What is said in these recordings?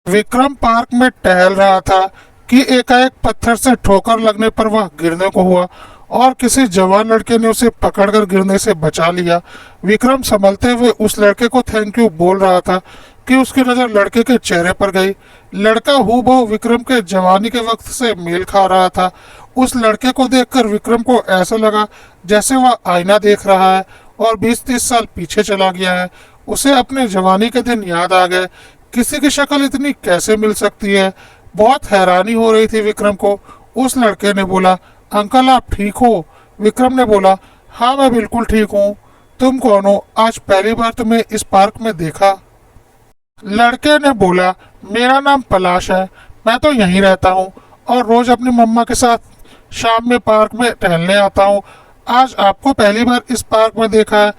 Vikram park में टहल रहा था कि एकाएक पत्थर से ठोकर लगने पर वह गिरने को हुआ और किसी जवान लड़के ने उसे पकड़कर गिरने से बचा लिया। विक्रम संभलते हुए उस लड़के को थैंक यू बोल रहा था कि उसकी नजर लड़के के चेहरे पर गई। लड़का हूबहू विक्रम के जवानी के वक्त से मेल खा रहा था। उस लड़के को देखकर विक्रम को ऐसा लगा जैसे वह आईना देख रहा है और 20-30 साल पीछे चला गया है। उसे अपने जवानी के दिन याद आ गए। किसी की शक्ल इतनी कैसे मिल सकती है? बहुत हैरानी हो रही थी विक्रम को। उस लड़के ने बोला, अंकल आप ठीक हो? विक्रम ने बोला, हाँ मैं बिल्कुल ठीक हूँ। तुम कौन हो? आज पहली बार तुम्हें इस पार्क में देखा। लड़के ने बोला, मेरा नाम पलाश है, मैं तो यहीं रहता हूँ और रोज अपनी मम्मा के साथ शाम में पार्क में टहलने आता हूँ। आज आपको पहली बार इस पार्क में देखा है।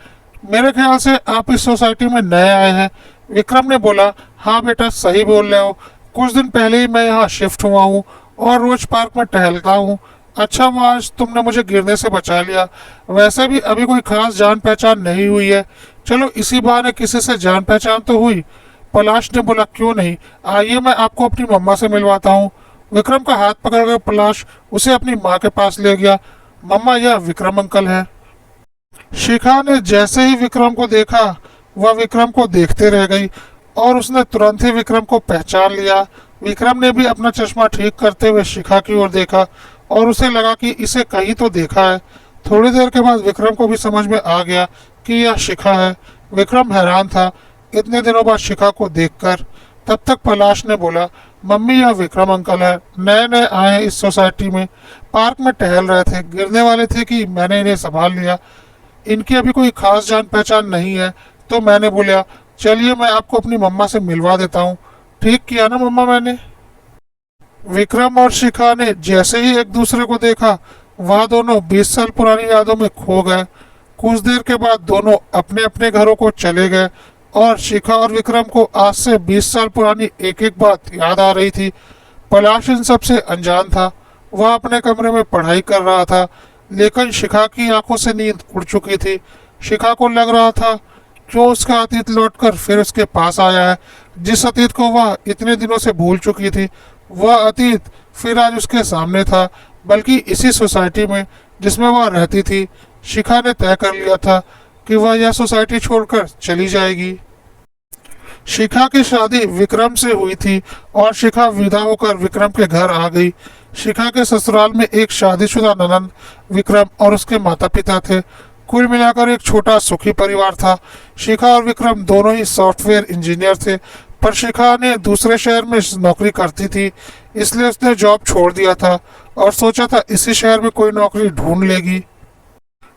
मेरे ख्याल से आप इस सोसाइटी में नए आए हैं। विक्रम ने बोला, हाँ बेटा सही बोल रहे हो, कुछ दिन पहले ही मैं यहाँ शिफ्ट हुआ हूँ और रोज पार्क में टहलता हूँ। अच्छा हुआ आज तुमने मुझे गिरने से बचा लिया। वैसे भी अभी कोई खास जान पहचान नहीं हुई है, चलो इसी बहाने किसी से जान पहचान तो हुई। पलाश ने बोला, क्यों नहीं, आइए मैं आपको अपनी मम्मा से मिलवाता हूँ। विक्रम का हाथ पकड़कर पलाश उसे अपनी माँ के पास ले गया। मम्मा यह विक्रम अंकल है। शिखा ने जैसे ही विक्रम को देखा वह विक्रम को देखते रह गई और उसने तुरंत ही विक्रम को पहचान लिया। विक्रम ने भी अपना चश्मा ठीक करते हुए शिखा की ओर देखा और उसे लगा कि इसे कहीं तो देखा है। थोड़ी देर के बाद विक्रम को भी समझ में आ गया कि यह शिखा है। विक्रम हैरान था इतने दिनों बाद शिखा को देखकर। तब तक पलाश ने बोला, मम्मी यह विक्रम अंकल है, नए नए आए हैं इस सोसाइटी में, पार्क में टहल रहे थे, गिरने वाले थे कि मैंने इन्हें संभाल लिया। इनकी अभी कोई खास जान पहचान नहीं है तो मैंने बोला चलिए मैं आपको अपनी मम्मा से मिलवा देता हूँ। ठीक किया ना मम्मा मैंने? विक्रम और शिखा ने जैसे ही एक दूसरे को देखा वह दोनों 20 साल पुरानी यादों में खो गए। कुछ देर के बाद दोनों अपने अपने घरों को चले गए और शिखा और विक्रम को आज से 20 साल पुरानी एक एक बात याद आ रही थी। पलाश इन सब से अनजान था। वह अपने कमरे में पढ़ाई कर रहा था, लेकिन शिखा की आंखों से नींद उड़ चुकी थी। शिखा को लग रहा था क्यों उसका अतीत लौटकर फिर उसके पास आया है, जिस अतीत को वह इतने दिनों से भूल चुकी थी। वह अतीत फिर आज उसके सामने था, बल्कि इसी सोसाइटी में जिसमें वह रहती थी। शिखा ने तय कर लिया था कि वह यह सोसाइटी छोड़कर चली जाएगी। शिखा की शादी विक्रम से हुई थी और शिखा विदा होकर विक्रम के घर आ गई। शिखा के ससुराल में एक शादीशुदा ननद, विक्रम और उसके माता पिता थे। कुल मिलाकर एक छोटा सुखी परिवार था। शिखा और विक्रम दोनों ही सॉफ्टवेयर इंजीनियर थे, पर शिखा ने दूसरे शहर में नौकरी करती थी, इसलिए उसने जॉब छोड़ दिया था और सोचा था इसी शहर में कोई नौकरी ढूंढ लेगी।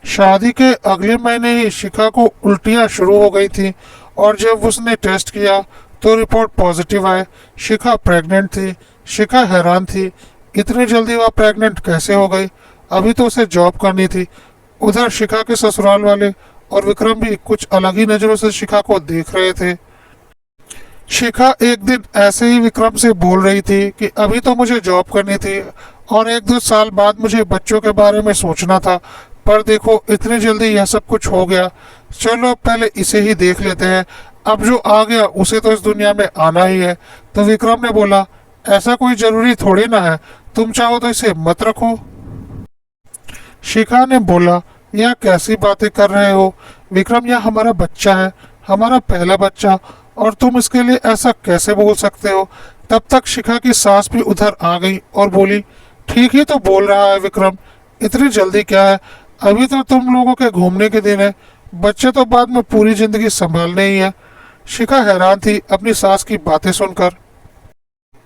शादी के अगले महीने ही शिखा को उल्टियां शुरू हो गई थी और जब उसने टेस्ट किया तो रिपोर्ट पॉजिटिव आए। शिखा प्रेग्नेंट थी। शिखा हैरान थी, इतनी जल्दी वह प्रेग्नेंट कैसे हो गई? अभी तो उसे जॉब करनी थी। उधर शिखा के ससुराल वाले और विक्रम भी कुछ अलग ही नजरों से शिखा को देख रहे थे। शिखा एक दिन ऐसे ही विक्रम से बोल रही थी कि अभी तो मुझे जॉब करनी थी और 1-2 साल बाद मुझे बच्चों के बारे में सोचना था, पर देखो इतनी जल्दी यह सब कुछ हो गया। चलो पहले इसे ही देख लेते हैं, अब जो आ गया उसे तो इस दुनिया में आना ही है। तो विक्रम ने बोला, ऐसा कोई जरूरी थोड़ी ना है, तुम चाहो तो इसे मत रखो। शिखा ने बोला, यह कैसी बातें कर रहे हो विक्रम, यह हमारा बच्चा है, हमारा पहला बच्चा, और तुम इसके लिए ऐसा कैसे बोल सकते हो? तब तक शिखा की सास भी उधर आ गई और बोली, ठीक ही तो बोल रहा है विक्रम, इतनी जल्दी क्या है, अभी तो तुम लोगों के घूमने के दिन है, बच्चे तो बाद में पूरी जिंदगी संभालने ही है। शिखा हैरान थी अपनी सास की बातें सुनकर।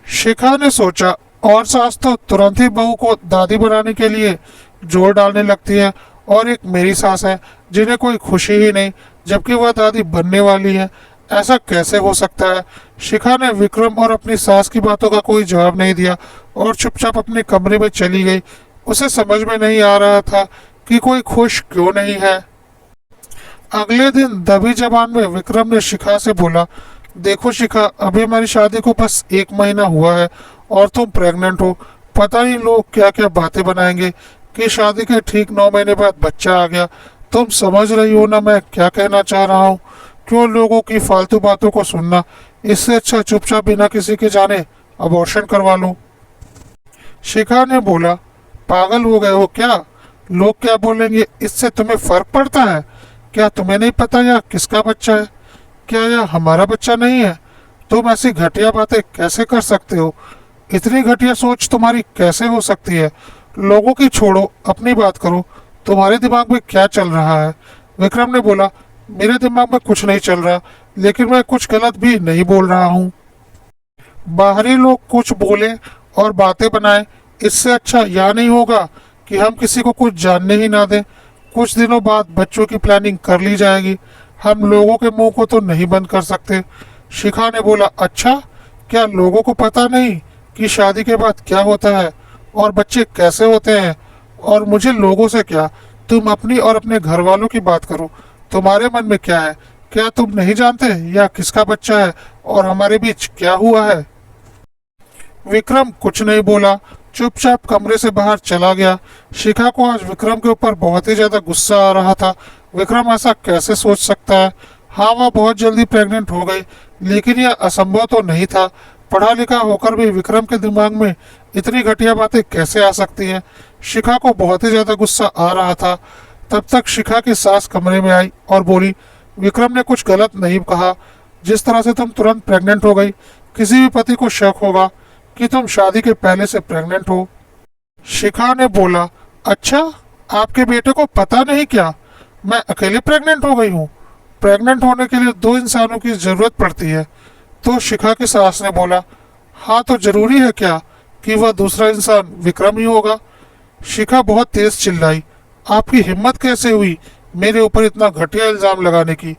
शिखा ने सोचा, और सास तो तुरंत ही बहू को दादी बनाने के लिए जोर डालने लगती है, और एक मेरी सास है जिन्हें कोई खुशी ही नहीं, जबकि वह दादी बनने वाली है, ऐसा कैसे हो सकता है? शिखा ने विक्रम और अपनी सास की बातों का कोई जवाब नहीं दिया और चुपचाप अपने कमरे में चली गई। उसे समझ में नहीं आ रहा था कि कोई खुश क्यों नहीं है। अगले दिन दबी जबान में विक्रम ने शिखा से बोला, देखो शिखा, अभी हमारी शादी को बस 1 महीना हुआ है और तुम प्रेग्नेंट हो। पता नहीं लोग क्या क्या बातें बनाएंगे कि शादी के ठीक 9 महीने बाद बच्चा आ गया। तुम समझ रही हो ना मैं क्या कहना चाह रहा हूँ? क्यों लोगों की फालतू बातों को सुनना? इससे अच्छा चुपचाप बिना किसी के जाने अबॉर्शन करवा लूं। शिखा ने बोला, पागल हो गए हो क्या? लोग क्या बोलेंगे इससे तुम्हें फर्क पड़ता है? क्या तुम्हें नहीं पता यह किसका बच्चा है? क्या यह हमारा बच्चा नहीं है? तुम ऐसी घटिया बातें कैसे कर सकते हो? इतनी घटिया सोच तुम्हारी कैसे हो सकती है? लोगों की छोड़ो, अपनी बात करो। तुम्हारे दिमाग में क्या चल रहा है? विक्रम ने बोला, मेरे दिमाग में कुछ नहीं चल रहा, लेकिन मैं कुछ गलत भी नहीं बोल रहा हूँ। बाहरी लोग कुछ बोले और बातें बनाए, इससे अच्छा यह नहीं होगा कि हम किसी को कुछ जानने ही ना दें। कुछ दिनों बाद बच्चों की प्लानिंग कर ली जाएगी। हम लोगों के मुंह को तो नहीं बंद कर सकते। शिखा ने बोला, अच्छा, क्या लोगों को पता नहीं कि शादी के बाद क्या होता है और बच्चे कैसे होते हैं? और मुझे लोगों से क्या? तुम अपनी और अपने घर वालों की बात करो। तुम्हारे मन में क्या है? क्या तुम नहीं जानते यह किसका बच्चा है और हमारे बीच क्या हुआ है? विक्रम कुछ नहीं बोला, चुपचाप कमरे से बाहर चला गया। शिखा को आज विक्रम के ऊपर बहुत ही ज्यादा गुस्सा आ रहा था। विक्रम ऐसा कैसे सोच सकता है? हाँ, वह बहुत जल्दी प्रेग्नेंट हो गई, लेकिन यह असंभव तो नहीं था। पढ़ा लिखा होकर भी विक्रम के दिमाग में इतनी घटिया बातें कैसे आ सकती हैं? शिखा को बहुत ही ज्यादा गुस्सा आ रहा था। तब तक शिखा की सास कमरे में आई और बोली, विक्रम ने कुछ गलत नहीं कहा। जिस तरह से तुम तुरंत प्रेग्नेंट हो गई, किसी भी पति को शक होगा कि तुम शादी के पहले से प्रेग्नेंट हो। शिखा ने बोला, अच्छा, आपके बेटे को पता नहीं क्या? मैं अकेले प्रेग्नेंट हो गई हूँ? प्रेग्नेंट होने के लिए दो इंसानों की जरूरत पड़ती है। तो शिखा की सास ने बोला, हाँ, तो जरूरी है क्या कि वह दूसरा इंसान विक्रम ही होगा? शिखा बहुत तेज चिल्लाई, आपकी हिम्मत कैसे हुई मेरे ऊपर इतना घटिया इल्जाम लगाने की?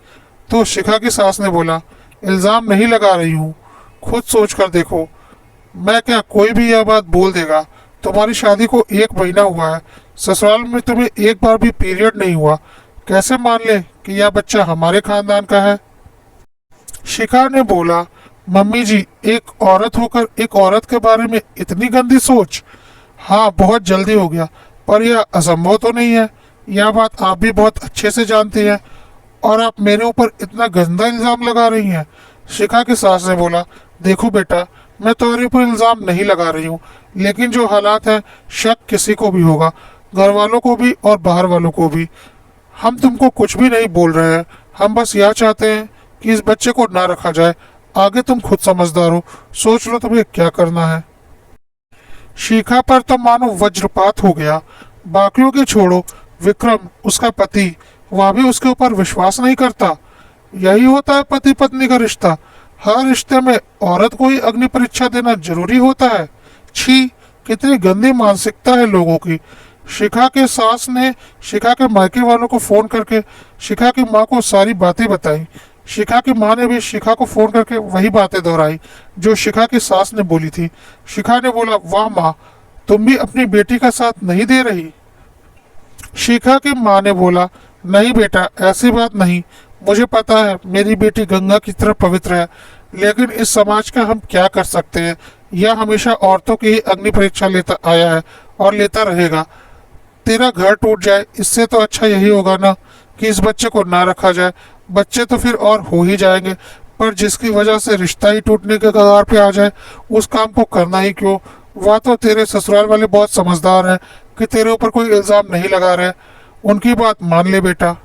तो शिखा की सास ने बोला, इल्जाम नहीं लगा रही हूँ, खुद सोच कर देखो। मैं क्या, कोई भी यह बात बोल देगा? तुम्हारी शादी को 1 महीना हुआ है, ससुराल में तुम्हें एक बार भी पीरियड नहीं हुआ, कैसे मान ले कि यह बच्चा हमारे खानदान का है? शिखा ने बोला, मम्मी जी, एक औरत होकर एक औरत के बारे में इतनी गंदी सोच? हाँ, बहुत जल्दी हो गया, पर यह असंभव तो नहीं है। यह बात आप भी बहुत अच्छे से जानती हैं, और आप मेरे ऊपर इतना गंदा इल्जाम लगा रही हैं। शिखा की सास ने बोला, देखो बेटा, मैं तुम्हारे ऊपर इल्जाम नहीं लगा रही हूँ, लेकिन जो हालात हैं, शक किसी को भी होगा, घर वालों को भी और बाहर वालों को भी। हम तुमको कुछ भी नहीं बोल रहे हैं, हम बस यह चाहते हैं कि इस बच्चे को ना रखा जाए। आगे तुम खुद समझदार हो, सोच लो तुम्हें क्या करना है। शिखा पर तो मानो वज्रपात हो गया। बाकियों की छोड़ो, विक्रम, उसका पति, वह भी उसके ऊपर विश्वास नहीं करता। यही होता है पति पत्नी का रिश्ता। हर रिश्ते में औरत को ही अग्नि परीक्षा देना जरूरी होता है। छी, कितनी गंदी मानसिकता है लोगों की। शिखा के सास ने शिखा के मायके वालों को फोन करके शिखा की माँ को सारी बातें बताई। शिखा की माँ ने भी शिखा को फोन करके वही बातें दोहराई जो शिखा की सास ने बोली थी। शिखा ने बोला, वाह माँ, तुम भी अपनी बेटी का साथ नहीं दे रही? शिखा की माँ ने बोला, नहीं बेटा, ऐसी बात नहीं। मुझे पता है मेरी बेटी गंगा की तरह पवित्र है, लेकिन इस समाज का हम क्या कर सकते हैं? यह हमेशा औरतों की ही अग्नि परीक्षा लेता आया है और लेता रहेगा। तेरा घर टूट जाए, इससे तो अच्छा यही होगा ना कि इस बच्चे को ना रखा जाए। बच्चे तो फिर और हो ही जाएंगे, पर जिसकी वजह से रिश्ता ही टूटने के कगार पे आ जाए, उस काम को करना ही क्यों? वह तो तेरे ससुराल वाले बहुत समझदार हैं कि तेरे ऊपर कोई इल्जाम नहीं लगा रहे। उनकी बात मान ले बेटा।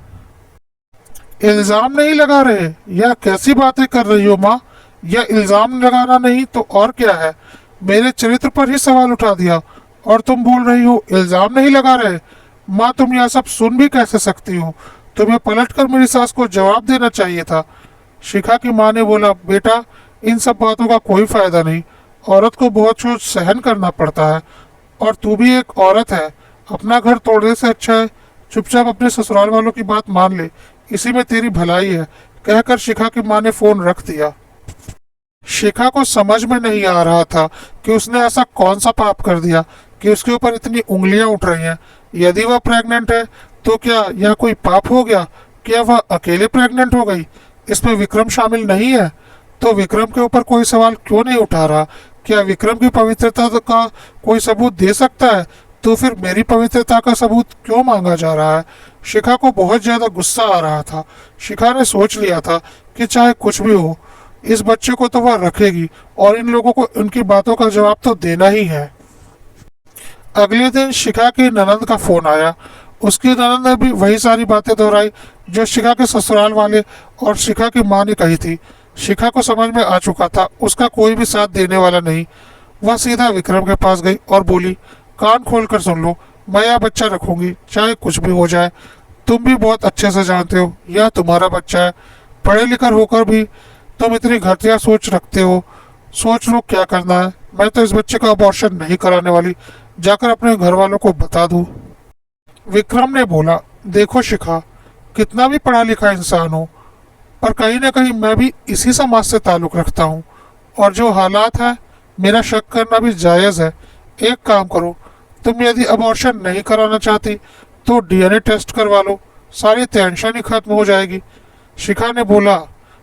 इल्जाम नहीं लगा रहे? यह कैसी बातें कर रही हो माँ? यह इल्जाम लगाना नहीं तो और क्या है? मेरे चरित्र पर ही सवाल उठा दिया और तुम बोल रही हो इल्जाम नहीं लगा रहे? माँ, तुम यह सब सुन भी कैसे सकती हो? तुम्हें पलटकर मेरी सास को जवाब देना चाहिए था। शिखा की माँ ने बोला, बेटा, इन सब बातों का कोई फायदा नहीं। औरत को बहुत कुछ सहन करना पड़ता है, और तू भी एक औरत है। अपना घर तोड़ने से अच्छा है चुपचाप अपने ससुराल वालों की बात मान ले, इसी में तेरी भलाई है, कहकर शिखा की माँ ने फोन रख दिया। शिखा को समझ में नहीं आ रहा था कि उसने ऐसा कौन सा पाप कर दिया कि उसके ऊपर इतनी उंगलियां उठ रही हैं। यदि वह प्रेग्नेंट है तो क्या यह कोई पाप हो गया? क्या वह अकेले प्रेग्नेंट हो गई? इसमें विक्रम शामिल नहीं है? तो विक्रम के ऊपर कोई सवाल क्यों नहीं उठा रहा? क्या विक्रम की पवित्रता का कोई सबूत दे सकता है? तो फिर मेरी पवित्रता का सबूत क्यों मांगा जा रहा है? शिखा को बहुत ज्यादा गुस्सा आ रहा था। शिखा ने सोच लिया था कि चाहे कुछ भी हो, इस बच्चे को तो वह रखेगी और इन लोगों को उनकी बातों का जवाब तो देना ही है। अगले दिन शिखा की ननंद का फोन आया। उसकी ननंद ने भी वही सारी बातें दोहराई जो शिखा के ससुराल वाले और शिखा की माँ ने कही थी। शिखा को समझ में आ चुका था उसका कोई भी साथ देने वाला नहीं। वह सीधा विक्रम के पास गई और बोली, कान खोल कर सुन लो, मैं यह बच्चा रखूंगी चाहे कुछ भी हो जाए। तुम भी बहुत अच्छे से जानते हो यह तुम्हारा बच्चा है। पढ़े लिखा होकर भी तुम इतनी घटिया सोच रखते हो। सोच लो क्या करना है। मैं तो इस बच्चे का अबॉर्शन नहीं कराने वाली, जाकर अपने घर वालों को बता दूं। विक्रम ने बोला, देखो शिखा, कितना भी पढ़ा लिखा इंसान हो पर कहीं ना कहीं मैं भी इसी समाज से ताल्लुक़ रखता हूँ और जो हालात है मेरा शक करना भी जायज़ है। एक काम करो, तुम यदि अबॉर्शन नहीं कराना चाहती तो डीएनए टेस्ट करवा लो, सारी टेंशन ही खत्म हो जाएगी। शिखा ने बोला,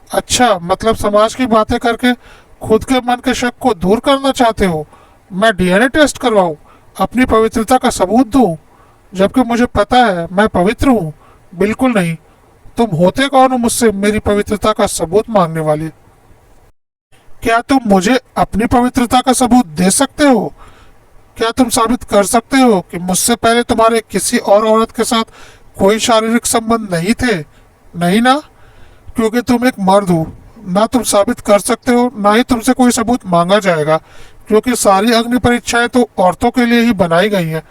अच्छा मतलब समाज की बातें करके खुद के मन के शक को दूर करना चाहते हो। मैं डीएनए टेस्ट करवाऊं, अपनी पवित्रता का सबूत दूं, जबकि मुझे पता है मैं पवित्र हूँ। बिल्कुल नहीं। तुम होते कौन हो मुझसे मेरी पवित्रता का सबूत मांगने वाले? क्या तुम मुझे अपनी पवित्रता का सबूत दे सकते हो? क्या तुम साबित कर सकते हो कि मुझसे पहले तुम्हारे किसी और औरत के साथ कोई शारीरिक संबंध नहीं थे? नहीं ना, क्योंकि तुम एक मर्द हो। ना तुम साबित कर सकते हो ना ही तुमसे कोई सबूत मांगा जाएगा, क्योंकि सारी अग्नि परीक्षाएं तो औरतों के लिए ही बनाई गई हैं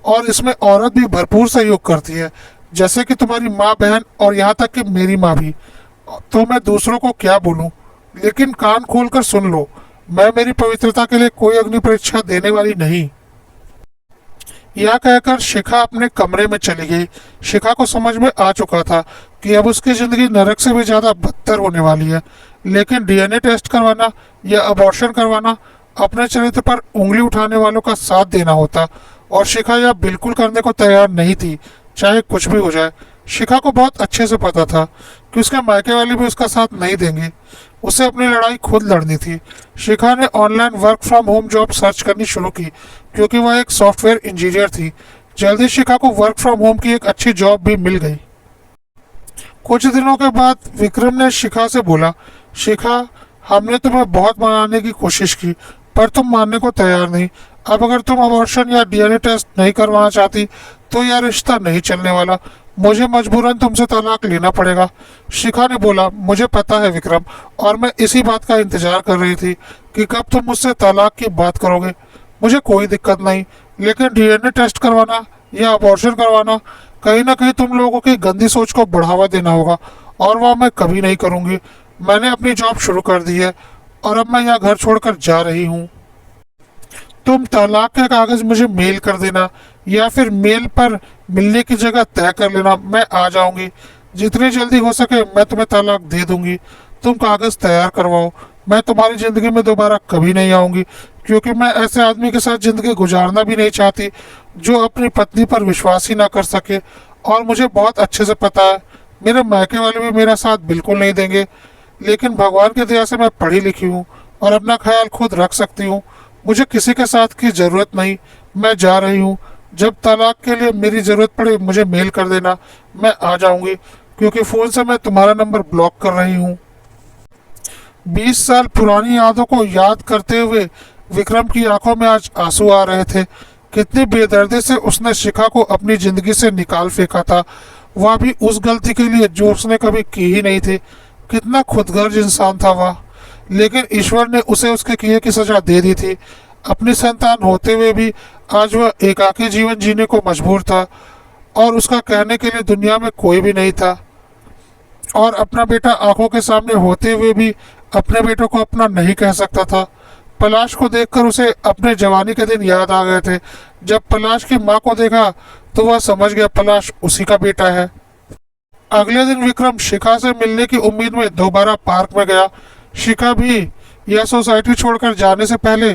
और इसमें औरत भी भरपूर सहयोग करती है, जैसे कि तुम्हारी माँ बहन और यहाँ तक कि मेरी माँ भी। तो मैं दूसरों को क्या बोलूँ, लेकिन कान खोल कर सुन लो, मैं मेरी पवित्रता के लिए कोई अग्नि परीक्षा देने वाली नहीं। यह कहकर शिखा अपने कमरे में चली गई। शिखा को समझ में आ चुका था कि अब उसकी जिंदगी नरक से भी ज्यादा बदतर होने वाली है, लेकिन डीएनए टेस्ट करवाना या अबॉर्शन करवाना अपने चरित्र पर उंगली उठाने वालों का साथ देना होता और शिखा यह बिल्कुल करने को तैयार नहीं थी, चाहे कुछ भी हो जाए। शिखा को बहुत अच्छे से पता था कि उसके मायके वाले भी उसका साथ नहीं देंगे। उसे अपनी लड़ाई खुद लड़नी थी। शिखा ने online work from home job search करनी शुरू की, क्योंकि वह एक सॉफ्टवेयर इंजीनियर थी। जल्दी शिखा को वर्क फ्रॉम होम की एक अच्छी जॉब भी मिल गई। कुछ दिनों के बाद विक्रम ने शिखा से बोला, शिखा, हमने तुम्हें बहुत मनाने की कोशिश की पर तुम मानने को तैयार नहीं। अब अगर तुम अबॉर्शन या डीएनए टेस्ट नहीं करवाना चाहती तो यह रिश्ता नहीं चलने वाला। मुझे मजबूरन तुमसे तलाक लेना पड़ेगा। शिखा ने बोला, मुझे पता है विक्रम, और मैं इसी बात का इंतजार कर रही थी कि कब तुम मुझसे तलाक की बात करोगे। मुझे कोई दिक्कत नहीं, लेकिन डीएनए टेस्ट करवाना या अबॉर्शन करवाना कहीं ना कहीं तुम लोगों की गंदी सोच को बढ़ावा देना होगा और वह मैं कभी नहीं करूँगी। मैंने अपनी जॉब शुरू कर दी है और अब मैं यह घर छोड़कर जा रही हूँ। तुम तलाक के कागज मुझे मेल कर देना या फिर मेल पर मिलने की जगह तय कर लेना, मैं आ जाऊंगी। जितनी जल्दी हो सके मैं तुम्हें तलाक दे दूंगी। तुम कागज तैयार करवाओ। मैं तुम्हारी जिंदगी में दोबारा कभी नहीं आऊंगी, क्योंकि मैं ऐसे आदमी के साथ जिंदगी गुजारना भी नहीं चाहती जो अपनी पत्नी पर विश्वास ही ना कर सके। और मुझे बहुत अच्छे से पता है मेरे मायके वाले भी मेरा साथ बिल्कुल नहीं देंगे, लेकिन भगवान की दया से मैं पढ़ी लिखी हूँ और अपना ख्याल खुद रख सकती हूँ। मुझे किसी के साथ की ज़रूरत नहीं। मैं जा रही हूँ। जब तलाक के लिए मेरी ज़रूरत पड़े मुझे मेल कर देना, मैं आ जाऊंगी, क्योंकि फ़ोन से मैं तुम्हारा नंबर ब्लॉक कर रही हूँ। 20 साल पुरानी यादों को याद करते हुए विक्रम की आंखों में आज आंसू आ रहे थे। कितनी बेदर्दी से उसने शिखा को अपनी ज़िंदगी से निकाल फेंका था, वह भी उस गलती के लिए जो उसने कभी की ही नहीं थी। कितना खुदगर्ज इंसान था वह, लेकिन ईश्वर ने उसे उसके किए की सजा दे दी थी। अपनी संतान होते हुए भी आज वह एकाकी जीवन जीने को मजबूर था और उसका कहने के लिए दुनिया में कोई भी नहीं था। और अपना बेटा आंखों के सामने होते हुए भी अपने बेटों को अपना नहीं कह सकता था। पलाश को देखकर उसे अपने जवानी के दिन याद आ गए थे। जब पलाश की माँ को देखा तो वह समझ गया पलाश उसी का बेटा है। अगले दिन विक्रम शिखा से मिलने की उम्मीद में दोबारा पार्क में गया। शिखा भी यह सोसाइटी छोड़कर जाने से पहले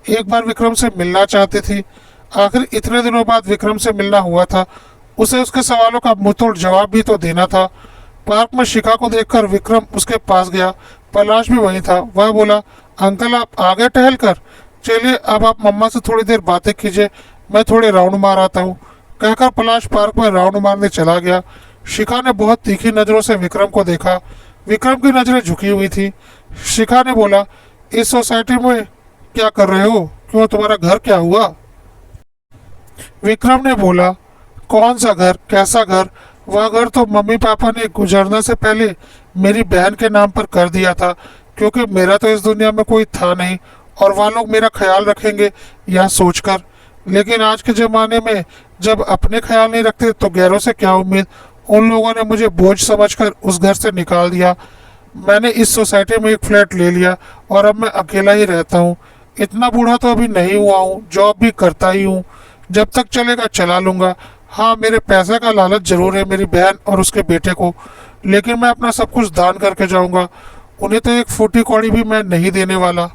एक बार विक्रम से मिलना चाहती थी। आखिर इतने दिनों बाद विक्रम से मिलना हुआ था, उसे उसके सवालों का मुंहतोड़ जवाब भी तो देना था। पार्क में शिखा को देखकर विक्रम उसके पास गया। पलाश भी वहीं था। वह बोला, अंकल आप आ गए टहल कर? चलिए अब आप मम्मा से थोड़ी देर बातें कीजिए, मैं थोड़े राउंड मार आता हूँ। कहकर पलाश पार्क में राउंड मारने चला गया। शिखा ने बहुत तीखी नज़रों से विक्रम को देखा। विक्रम की नजरें झुकी हुई थी। शिखा ने बोला, इस सोसाइटी में क्या कर रहे हो? क्यों, तुम्हारा घर क्या हुआ? विक्रम ने बोला, कौन सा घर, कैसा घर? वह घर तो मम्मी पापा ने गुजरने से पहले मेरी बहन के नाम पर कर दिया था, क्योंकि मेरा तो इस दुनिया में कोई था नहीं और वह लोग मेरा ख्याल रखेंगे यह सोचकर। लेकिन आज के ज़माने में जब अपने ख्याल नहीं रखते तो गैरों से क्या उम्मीद। उन लोगों ने मुझे बोझ समझकर उस घर से निकाल दिया। मैंने इस सोसाइटी में एक फ्लैट ले लिया और अब मैं अकेला ही रहता हूँ। इतना बूढ़ा तो अभी नहीं हुआ हूँ, जॉब भी करता ही हूँ। जब तक चलेगा चला लूँगा। हाँ, मेरे पैसे का लालच जरूर है मेरी बहन और उसके बेटे को, लेकिन मैं अपना सब कुछ दान करके जाऊँगा। उन्हें तो एक फूटी कौड़ी भी मैं नहीं देने वाला।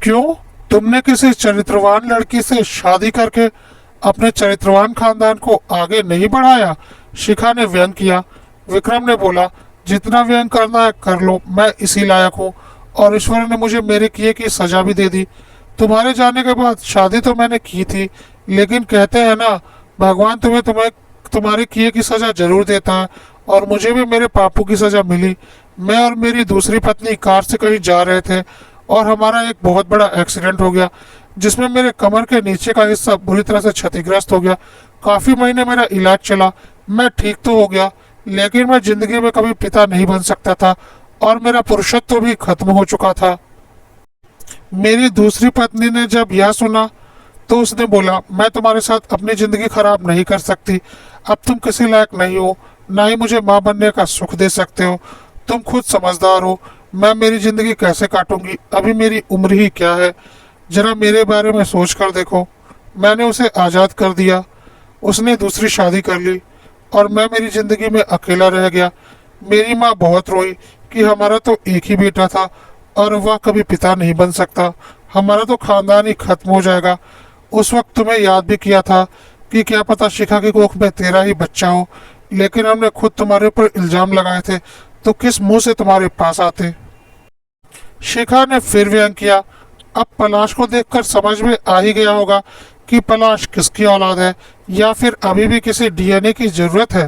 क्यों, तुमने किसी चरित्रवान लड़की से शादी करके अपने चरित्रवान खानदान को आगे नहीं बढ़ाया? शिखा ने व्यंग किया। विक्रम ने बोला, जितना व्यंग करना है कर लो, मैं इसी लायक हूँ और ईश्वर ने मुझे मेरे किए की सजा भी दे दी। तुम्हारे जाने के बाद शादी तो मैंने की थी, लेकिन कहते हैं ना, भगवान तुम्हें तुम्हें तुम्हारे किए की सजा जरूर देता है, और मुझे भी मेरे पापों की सजा मिली। मैं और मेरी दूसरी पत्नी कार से कहीं जा रहे थे और हमारा एक बहुत बड़ा एक्सीडेंट हो गया, जिसमें मेरे कमर के नीचे का हिस्सा बुरी तरह से क्षतिग्रस्त हो गया। काफी महीने मेरा इलाज चला, मैं ठीक तो हो गया, लेकिन मैं जिंदगी में कभी पिता नहीं बन सकता था और मेरा पुरुषत्व भी खत्म हो चुका था। मेरी दूसरी पत्नी ने जब यह सुना तो उसने बोला, मैं तुम्हारे साथ अपनी जिंदगी खराब नहीं कर सकती। अब तुम किसी लायक नहीं हो, ना ही मुझे माँ बनने का सुख दे सकते हो। तुम खुद समझदार हो, मैं मेरी जिंदगी कैसे काटूंगी? अभी मेरी उम्र ही क्या है? जरा मेरे बारे में सोच कर देखो। मैंने उसे आज़ाद कर दिया, उसने दूसरी शादी कर ली और मैं मेरी जिंदगी में अकेला रह गया। मेरी माँ बहुत रोई कि हमारा तो एक ही बेटा था और वह कभी पिता नहीं बन सकता, हमारा तो खानदान ही खत्म हो जाएगा। उस वक्त तुम्हें याद भी किया था कि क्या पता शिखा की कोख में तेरा ही बच्चा हो, लेकिन हमने खुद तुम्हारे ऊपर इल्जाम लगाए थे, तो किस मुंह से तुम्हारे पास आते? शिखा ने फिर व्यंग किया। अब पलाश को देखकर समझ में आ ही गया होगा कि पलाश किसकी औलाद है, या फिर अभी भी किसी डीएनए की जरूरत है।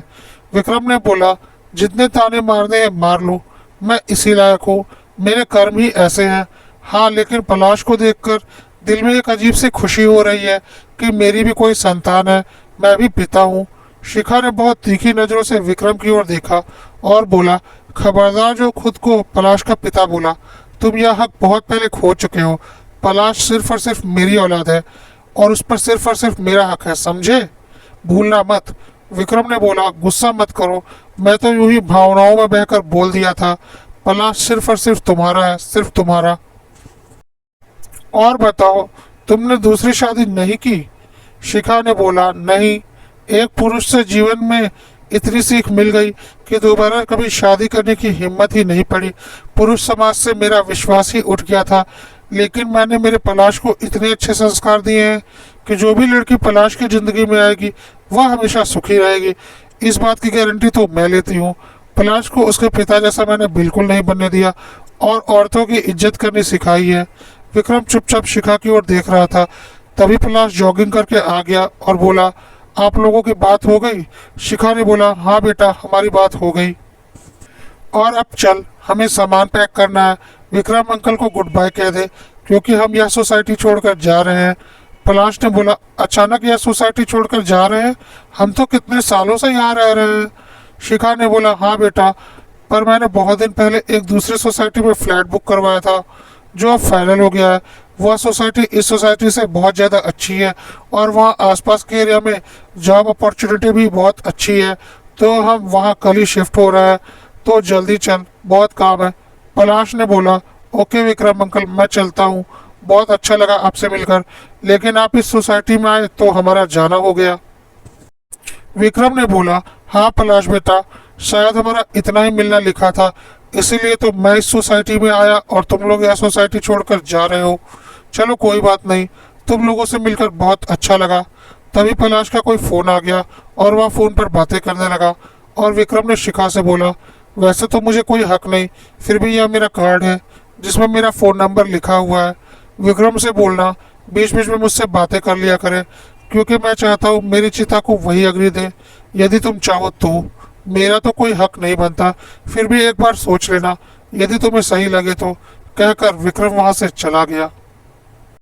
विक्रम ने बोला, जितने ताने मारने हैं मार लो, मैं इसी लायक हूँ, मेरे कर्म ही ऐसे हैं। हाँ, लेकिन पलाश को देखकर दिल में एक अजीब सी खुशी हो रही है कि मेरी भी कोई संतान है, मैं भी पिता हूँ। शिखा ने बहुत तीखी नजरों से विक्रम की ओर देखा और बोला, खबरदार जो खुद को पलाश का पिता बोला, तुम यह हक बहुत पहले खो चुके हो। पलाश सिर्फ और सिर्फ मेरी औलाद है और उस पर सिर्फ और सिर्फ मेरा हक है, समझे? भूलना मत। विक्रम ने बोला, गुस्सा मत करो, मैं तो यूं ही भावनाओं में बहकर बोल दिया था। पलाश सिर्फ और सिर्फ तुम्हारा है, सिर्फ तुम्हारा। और बताओ, तुमने दूसरी शादी नहीं की? शिखा ने बोला, नहीं। एक पुरुष से जीवन में इतनी सीख मिल गई कि दोबारा कभी शादी करने की हिम्मत ही नहीं पड़ी। पुरुष समाज से मेरा विश्वास ही उठ गया था, लेकिन मैंने मेरे पलाश को इतने अच्छे संस्कार दिए हैं कि जो भी लड़की पलाश की जिंदगी में आएगी वह हमेशा सुखी रहेगी। इस बात की गारंटी तो मैं लेती हूँ। पलाश को उसके पिता जैसा मैंने बिल्कुल नहीं बनने दिया और औरतों की इज्जत करनी सिखाई है। विक्रम चुपचाप शिखा की ओर देख रहा था। तभी पलाश जॉगिंग करके आ गया और बोला, आप लोगों की बात हो गई? शिखा ने बोला, हाँ बेटा, हमारी बात हो गई। और अब चल, हमें सामान पैक करना है। विक्रम अंकल को गुड बाय कह दे, क्योंकि हम यह सोसाइटी छोड़कर जा रहे हैं। पलाश ने बोला, अचानक यह सोसाइटी छोड़कर जा रहे हैं? हम तो कितने सालों से यहाँ रह रहे हैं। शिखा ने बोला, हाँ बेटा, पर मैंने बहुत दिन पहले एक दूसरी सोसाइटी में फ्लैट बुक करवाया था, जो अब फाइनल हो गया है। वह सोसाइटी इस सोसाइटी से बहुत ज़्यादा अच्छी है और वहाँ आसपास के एरिया में जॉब अपॉर्चुनिटी भी बहुत अच्छी है, तो हम वहाँ कल ही शिफ्ट हो रहे हैं। तो जल्दी चल, बहुत काम है। पलाश ने बोला, ओके विक्रम अंकल, मैं चलता हूँ। बहुत अच्छा लगा आपसे मिलकर, लेकिन आप इस सोसाइटी में आए तो हमारा जाना हो गया। विक्रम ने बोला, हाँ पलाश बेटा, शायद हमारा इतना ही मिलना लिखा था, इसीलिए तो मैं इस सोसाइटी में आया और तुम लोग यह सोसाइटी छोड़कर जा रहे हो। चलो कोई बात नहीं, तुम लोगों से मिलकर बहुत अच्छा लगा। तभी पलाश का कोई फ़ोन आ गया और वह फ़ोन पर बातें करने लगा और विक्रम ने शिखा से बोला, वैसे तो मुझे कोई हक नहीं, फिर भी यह मेरा कार्ड है जिसमें मेरा फ़ोन नंबर लिखा हुआ है। विक्रम से बोलना बीच बीच में मुझसे बातें कर लिया करे, क्योंकि मैं चाहता हूँ मेरी चिता को वही अग्नि दे, यदि तुम चाहो तो। मेरा तो कोई हक नहीं बनता, फिर भी एक बार सोच लेना, यदि तुम्हें सही लगे तो, कहकर विक्रम वहां से चला गया।